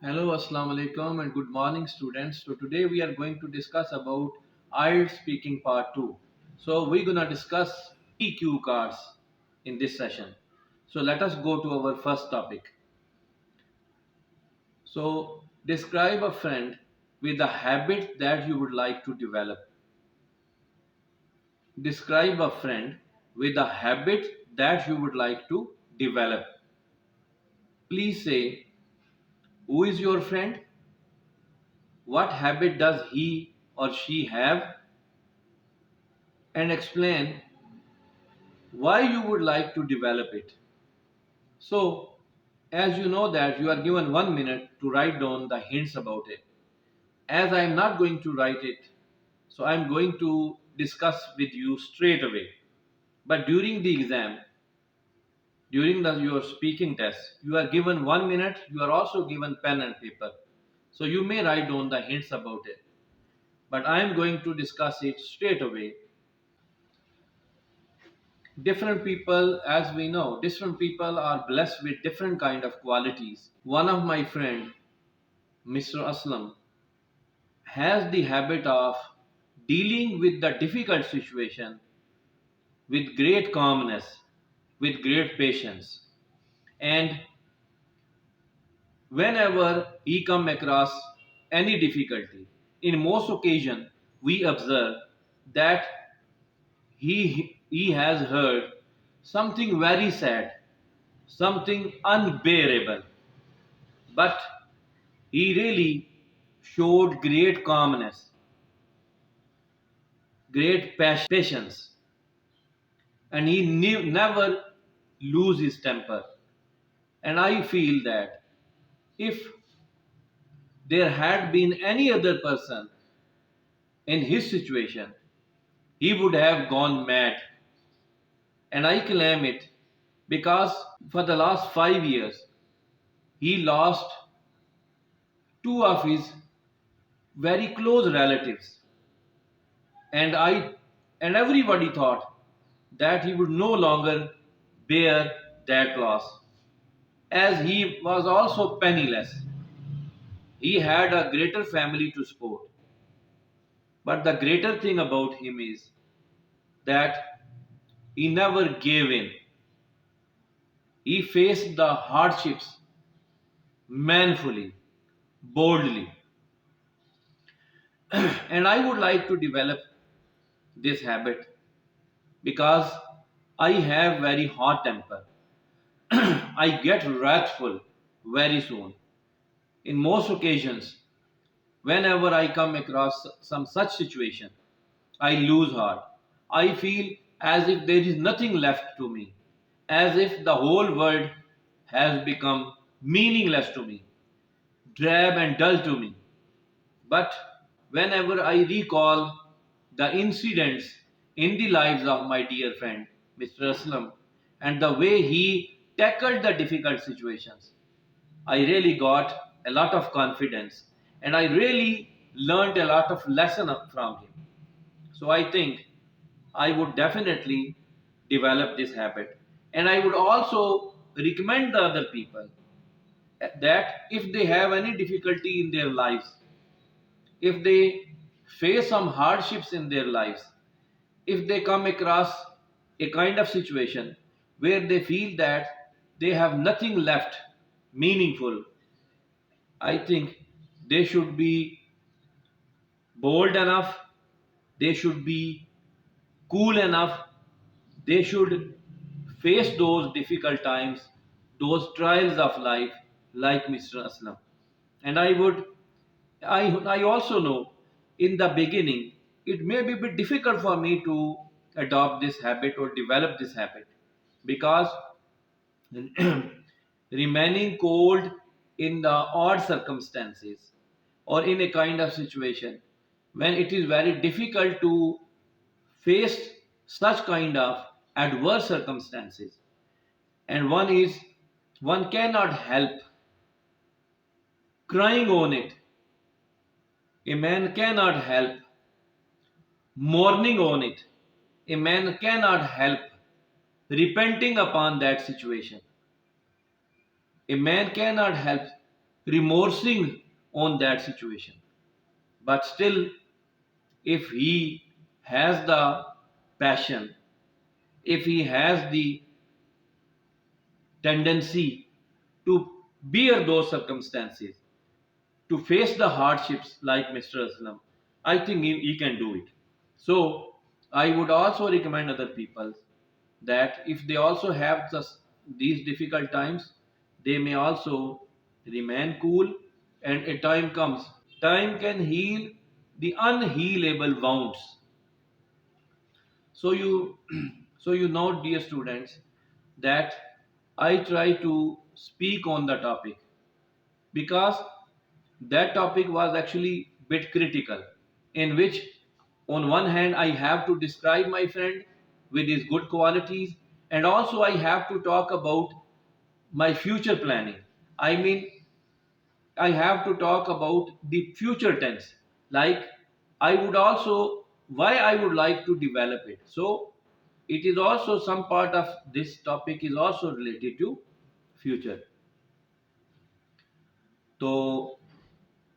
Hello, Assalamu alaikum, and good morning, students. So today we are going to discuss about IELTS speaking part 2. So we're gonna discuss EQ cards in this session. So let us go to our first topic. So describe a friend with a habit that you would like to develop. Describe a friend with a habit that you would like to develop. Please say, who is your friend? What habit does he or she have? And explain why you would like to develop it. So, as you know that you are given 1 minute to write down the hints about it. As I am not going to write it, so I am going to discuss with you straight away. But during the exam, during your speaking test, you are given 1 minute, you are also given pen and paper. So you may write down the hints about it. But I am going to discuss it straight away. Different people, as we know, different people are blessed with different kind of qualities. One of my friend, Mr. Aslam, has the habit of dealing with the difficult situation with great calmness, with great patience. And whenever he come across any difficulty, in most occasion we observe that he has heard something very sad, something unbearable, but he really showed great calmness, great patience, and he never lose his temper. And I feel that if there had been any other person in his situation, he would have gone mad. And I claim it because for the last 5 years, he lost two of his very close relatives. And everybody thought that he would no longer bear that loss, as he was also penniless. He had a greater family to support. But the greater thing about him is that he never gave in. He faced the hardships manfully, boldly. And I would like to develop this habit because I have very hot temper. I get wrathful very soon. In most occasions, whenever I come across some such situation, I lose heart. I feel as if there is nothing left to me, as if the whole world has become meaningless to me, drab and dull to me. But whenever I recall the incidents in the lives of my dear friend, Mr. Aslam, and the way he tackled the difficult situations, I really got a lot of confidence and I really learned a lot of lesson from him. So I think I would definitely develop this habit. And I would also recommend the other people that if they have any difficulty in their lives, if they face some hardships in their lives, if they come across a kind of situation where they feel that they have nothing left meaningful, I think they should be bold enough, they should be cool enough, they should face those difficult times, those trials of life like Mr. Aslam. And I also know in the beginning it may be a bit difficult for me to adopt this habit or develop this habit because remaining cold in the odd circumstances or in a kind of situation when it is very difficult to face such kind of adverse circumstances, and one cannot help crying on it, a man cannot help mourning on it, a man cannot help repenting upon that situation, a man cannot help remorsing on that situation. But still, if he has the passion, if he has the tendency to bear those circumstances, to face the hardships like Mr. Aslam, I think he can do it. So I would also recommend other people that if they also have these difficult times, they may also remain cool, and a time comes. Time can heal the unhealable wounds. So you, so you know, dear students, that I try to speak on the topic because that topic was actually bit critical, in which on one hand I have to describe my friend with his good qualities, and also I have to talk about my future planning. I mean, I have to talk about the future tense. Like, I would also, why I would like to develop it. So, it is also some part of this topic is also related to future. तो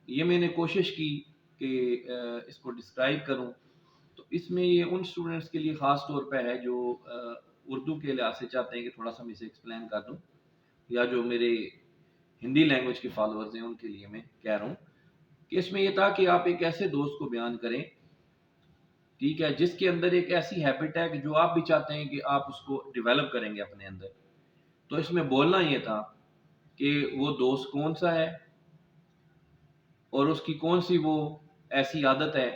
ये मैंने कोशिश की कि इसको describe करूं। तो इसमें ये उन स्टूडेंट्स के लिए ख़ास तौर पे है जो उर्दू के लिहाज से चाहते हैं कि थोड़ा सा मैं इसे एक्सप्लेन कर दूं, या जो मेरे हिंदी लैंग्वेज के फॉलोअर्स हैं उनके लिए मैं कह रहा हूँ कि इसमें ये था कि आप एक ऐसे दोस्त को बयान करें, ठीक है, जिसके अंदर एक ऐसी हैबिट है कि जो आप भी चाहते हैं कि आप उसको डेवलप करेंगे अपने अंदर। तो इसमें बोलना ये था कि वो दोस्त कौन सा है और उसकी कौन सी वो ऐसी आदत है,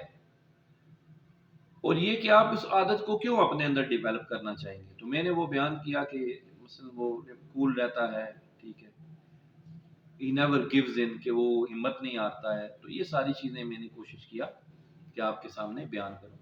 और ये कि आप इस आदत को क्यों अपने अंदर डेवलप करना चाहेंगे। तो मैंने वो बयान किया कि मसलन वो कूल रहता है, ठीक है, ही नेवर गिव्स इन, कि वो हिम्मत नहीं हारता है। तो ये सारी चीज़ें मैंने कोशिश किया कि आपके सामने बयान करूं।